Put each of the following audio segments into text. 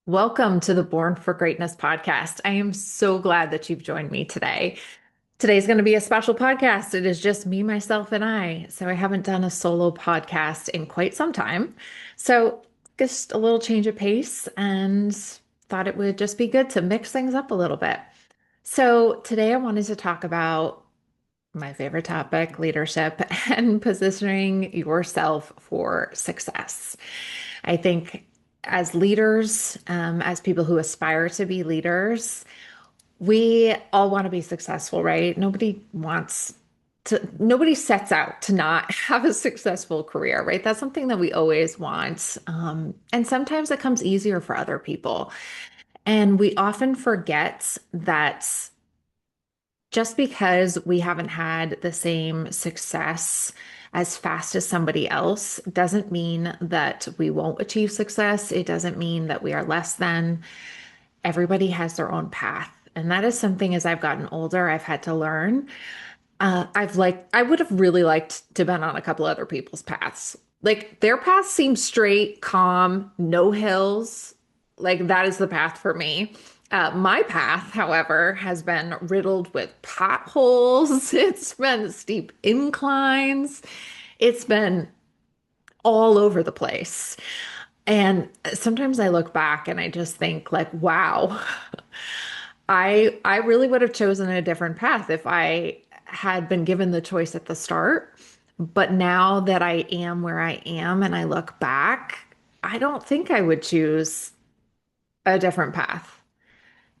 Welcome to the Born for Greatness podcast. I am so glad that you've joined me today. Today's going to be a special podcast. It is just me, myself, and I. So I haven't done a solo podcast in quite some time. So just a little change of pace and thought it would just be good to mix things up a little bit. So today I wanted to talk about my favorite topic, leadership and positioning yourself for success. I think as leaders, as people who aspire to be leaders, we all want to be successful, right? Nobody sets out to not have a successful career, right? That's something that we always want. And sometimes it comes easier for other people. And we often forget that just because we haven't had the same success as fast as somebody else doesn't mean that we won't achieve success. It doesn't mean that we are less than. Everybody has their own path. And that is something as I've gotten older, I've had to learn. I would have really liked to been on a couple other people's paths. Like their path seems straight, calm, no hills. Like that is the path for me. My path, however, has been riddled with potholes. It's been steep inclines. It's been all over the place. And sometimes I look back and I just think like, wow, I really would have chosen a different path if I had been given the choice at the start. But now that I am where I am and I look back, I don't think I would choose a different path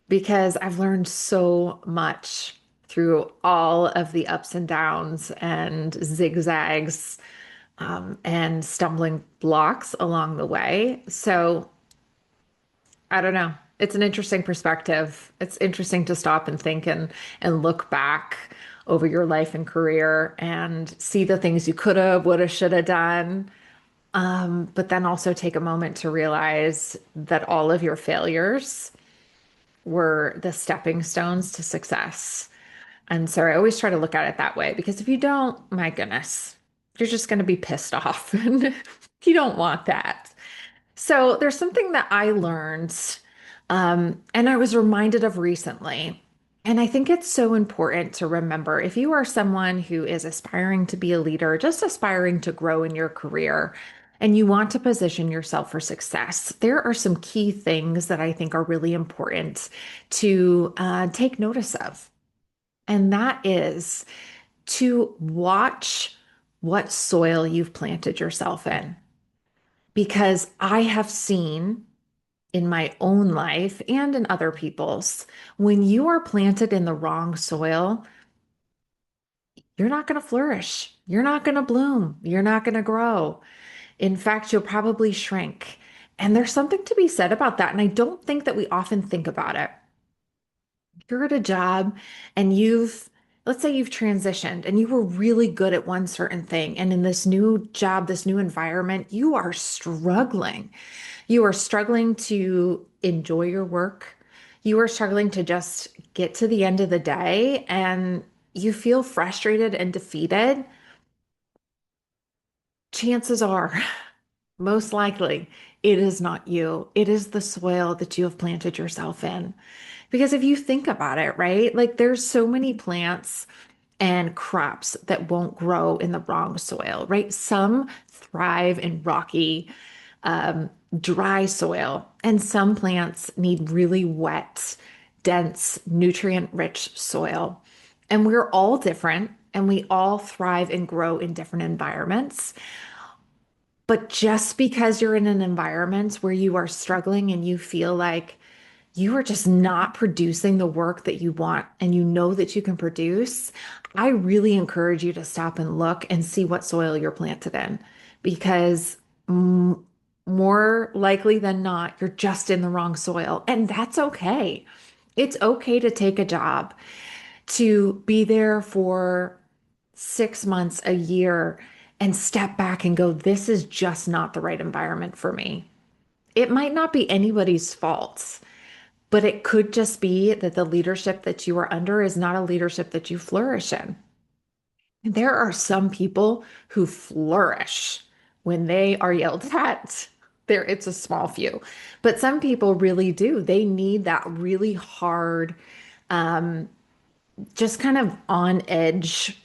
because I've learned so much through all of the ups and downs and zigzags, and stumbling blocks along the way. So I don't know. It's an interesting perspective. It's interesting to stop and think and look back over your life and career and see the things you could have, would have, should have done. But then also take a moment to realize that all of your failures were the stepping stones to success. And so I always try to look at it that way because if you don't, my goodness, you're just going to be pissed off and you don't want that. So there's something that I learned, and I was reminded of recently. And I think it's so important to remember if you are someone who is aspiring to be a leader, just aspiring to grow in your career, and you want to position yourself for success, there are some key things that I think are really important to take notice of. And that is to watch what soil you've planted yourself in. Because I have seen in my own life and in other people's, when you are planted in the wrong soil, you're not going to flourish. You're not going to bloom. You're not going to grow. In fact, you'll probably shrink. And there's something to be said about that. And I don't think that we often think about it. You're at a job and let's say you've transitioned and you were really good at one certain thing. And in this new job, this new environment, you are struggling. You are struggling to enjoy your work. You are struggling to just get to the end of the day and you feel frustrated and defeated. Chances are, most likely, it is not you. It is the soil that you have planted yourself in. Because if you think about it, right? Like there's so many plants and crops that won't grow in the wrong soil, right? Some thrive in rocky, dry soil, and some plants need really wet, dense, nutrient-rich soil. And we're all different, and we all thrive and grow in different environments. But just because you're in an environment where you are struggling and you feel like you are just not producing the work that you want and you know that you can produce, I really encourage you to stop and look and see what soil you're planted in because more likely than not, you're just in the wrong soil. And that's okay. It's okay to take a job, to be there for 6 months, a year, and step back and go, this is just not the right environment for me. It might not be anybody's fault. But it could just be that the leadership that you are under is not a leadership that you flourish in. There are some people who flourish when they are yelled at. It's a small few. But some people really do. They need that really hard, just kind of on edge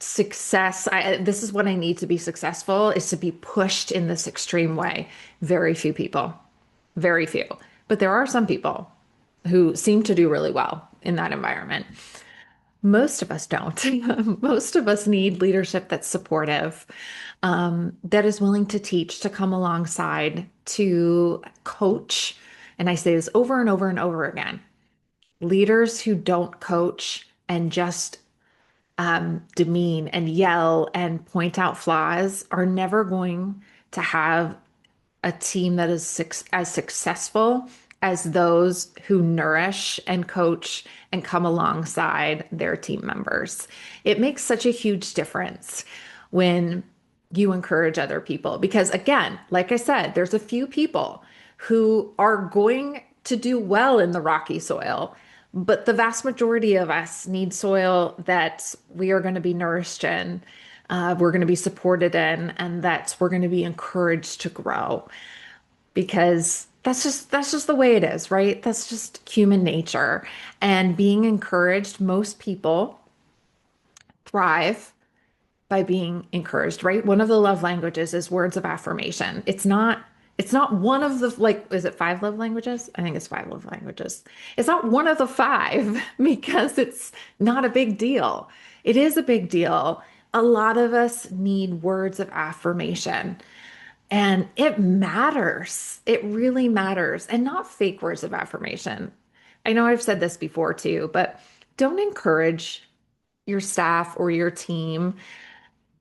success. This is what I need to be successful is to be pushed in this extreme way. Very few people, very few. But there are some people who seem to do really well in that environment. Most of us don't. Most of us need leadership that's supportive, that is willing to teach, to come alongside, to coach. And I say this over and over and over again. Leaders who don't coach and just demean and yell and point out flaws are never going to have a team that is as successful as those who nourish and coach and come alongside their team members. It makes such a huge difference when you encourage other people because, again, like I said, there's a few people who are going to do well in the rocky soil. But the vast majority of us need soil that we are going to be nourished in, we're going to be supported in, and that we're going to be encouraged to grow because that's just the way it is, right? That's just human nature. And being encouraged, most people thrive by being encouraged, right? One of the love languages is words of affirmation. It's not one of the like is it five love languages? I think it's five love languages. It's not one of the five because it's not a big deal. It is a big deal. A lot of us need words of affirmation. And it matters. It really matters. And not fake words of affirmation. I know I've said this before too, but don't encourage your staff or your team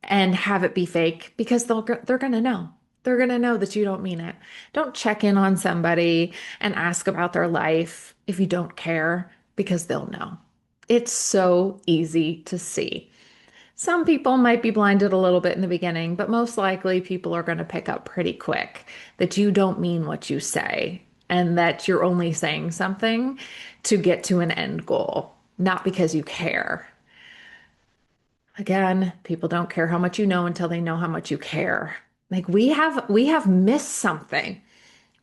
and have it be fake because they're going to know. They're going to know that you don't mean it. Don't check in on somebody and ask about their life if you don't care because they'll know. It's so easy to see. Some people might be blinded a little bit in the beginning, but most likely people are going to pick up pretty quick that you don't mean what you say and that you're only saying something to get to an end goal, not because you care. Again, people don't care how much you know until they know how much you care. Like we have missed something.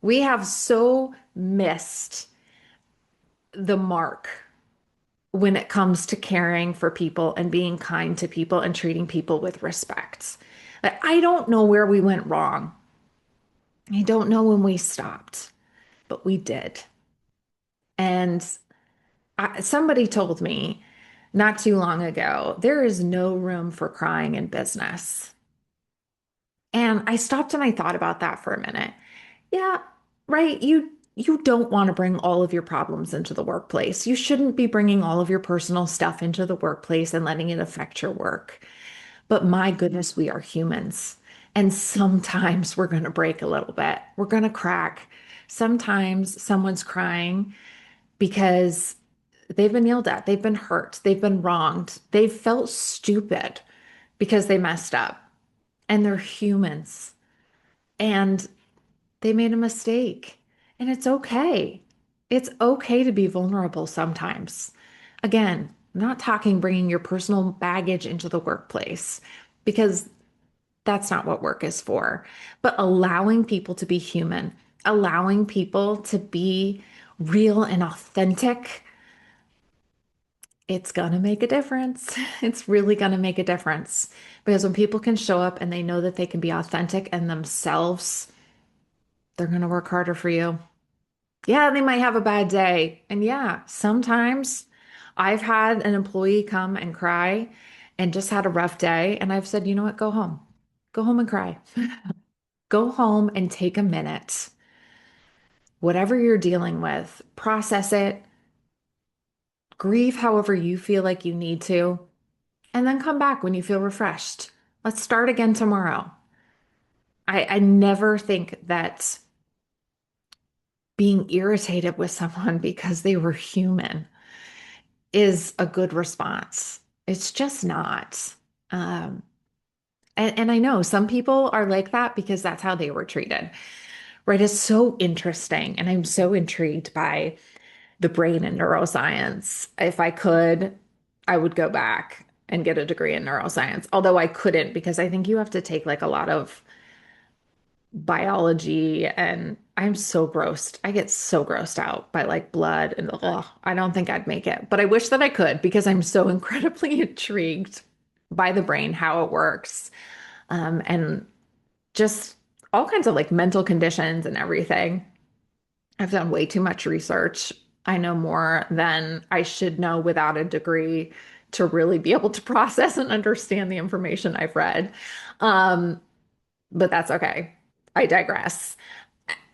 We have so missed the mark when it comes to caring for people and being kind to people and treating people with respect. Like, I don't know where we went wrong. I don't know when we stopped, but we did. And somebody told me not too long ago, there is no room for crying in business. And I stopped and I thought about that for a minute. Yeah, right. You don't want to bring all of your problems into the workplace. You shouldn't be bringing all of your personal stuff into the workplace and letting it affect your work. But my goodness, we are humans. And sometimes we're going to break a little bit. We're going to crack. Sometimes someone's crying because they've been yelled at, they've been hurt, they've been wronged, they've felt stupid because they messed up. And they're humans. And they made a mistake. And it's okay. It's okay to be vulnerable sometimes. Again, I'm not talking bringing your personal baggage into the workplace because that's not what work is for, but allowing people to be human, allowing people to be real and authentic. It's going to make a difference. It's really going to make a difference because when people can show up and they know that they can be authentic and themselves, they're going to work harder for you. Yeah, they might have a bad day. And yeah, sometimes I've had an employee come and cry and just had a rough day. And I've said, you know what? Go home. Go home and cry. Go home and take a minute. Whatever you're dealing with, process it, grieve however you feel like you need to, and then come back when you feel refreshed. Let's start again tomorrow. I never think that being irritated with someone because they were human is a good response. It's just not. Um, and I know some people are like that because that's how they were treated, right? It's so interesting. And I'm so intrigued by the brain and neuroscience. If I could, I would go back and get a degree in neuroscience, although I couldn't because I think you have to take like a lot of biology, and I'm so grossed. I get so grossed out by like blood and I don't think I'd make it. But I wish that I could because I'm so incredibly intrigued by the brain, how it works, and just all kinds of like mental conditions and everything. I've done way too much research. I know more than I should know without a degree to really be able to process and understand the information I've read. Um, but that's okay. I digress.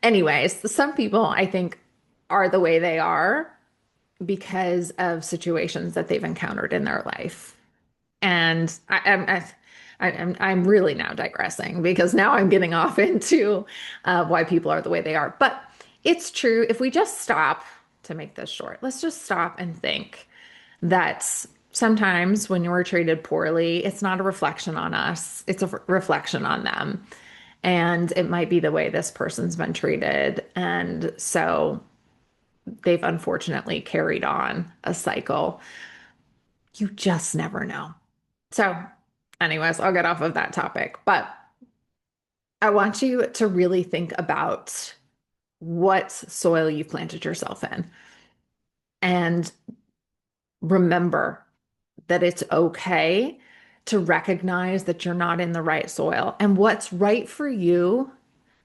Anyways, some people I think are the way they are because of situations that they've encountered in their life. And I'm really now digressing because now I'm getting off into why people are the way they are. But it's true. If we just stop to make this short, let's just stop and think that sometimes when you're treated poorly, it's not a reflection on us, it's a reflection on them. And it might be the way this person's been treated. And so they've unfortunately carried on a cycle. You just never know. So, anyways, I'll get off of that topic, but I want you to really think about what soil you've planted yourself in and remember that it's okay to recognize that you're not in the right soil and what's right for you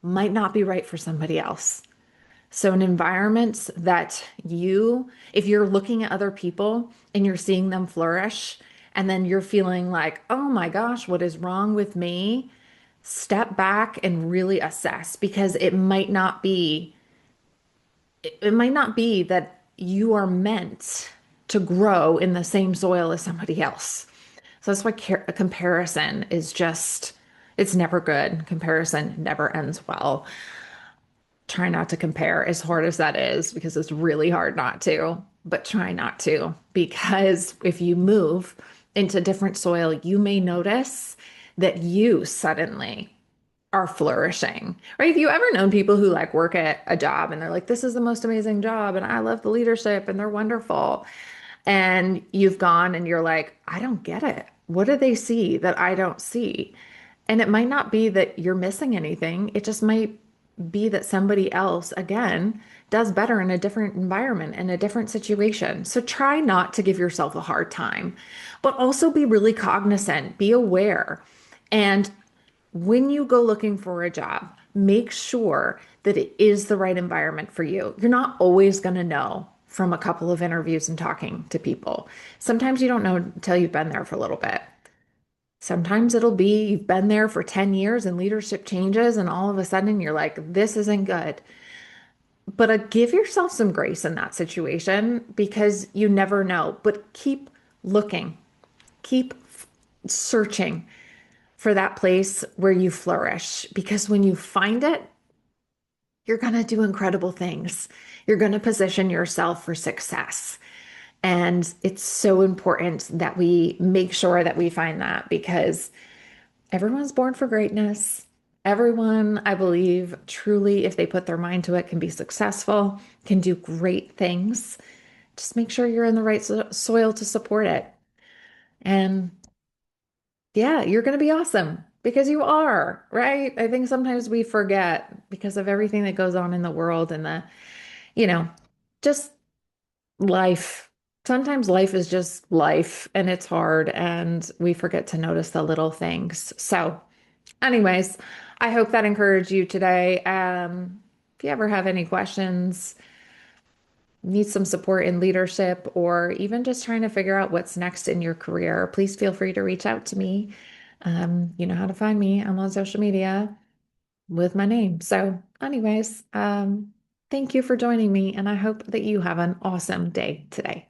might not be right for somebody else. So, in environments that if you're looking at other people and you're seeing them flourish, and then you're feeling like, oh my gosh, what is wrong with me? Step back and really assess because it might not be that you are meant to grow in the same soil as somebody else. So that's why a comparison is just, it's never good. Comparison never ends well. Try not to compare as hard as that is because it's really hard not to, but try not to because if you move into different soil, you may notice that you suddenly are flourishing, right? Have you ever known people who like work at a job and they're like, this is the most amazing job and I love the leadership and they're wonderful. And you've gone and you're like, I don't get it. What do they see that I don't see? And it might not be that you're missing anything. It just might be that somebody else, again, does better in a different environment, in a different situation. So try not to give yourself a hard time, but also be really cognizant, be aware. And when you go looking for a job, make sure that it is the right environment for you. You're not always going to know from a couple of interviews and talking to people. Sometimes you don't know until you've been there for a little bit. Sometimes it'll be you've been there for 10 years and leadership changes, and all of a sudden you're like, this isn't good. But give yourself some grace in that situation because you never know. But keep looking, keep searching for that place where you flourish because when you find it, you're going to do incredible things. You're going to position yourself for success. And it's so important that we make sure that we find that because everyone's born for greatness. Everyone, I believe, truly, if they put their mind to it, can be successful, can do great things. Just make sure you're in the right soil to support it. And yeah, you're going to be awesome because you are, right? I think sometimes we forget because of everything that goes on in the world and you know, just life. Sometimes life is just life and it's hard and we forget to notice the little things. So, anyways, I hope that encouraged you today. If you ever have any questions, need some support in leadership, or even just trying to figure out what's next in your career, please feel free to reach out to me. You know how to find me. I'm on social media with my name. So, anyways, thank you for joining me, and I hope that you have an awesome day today.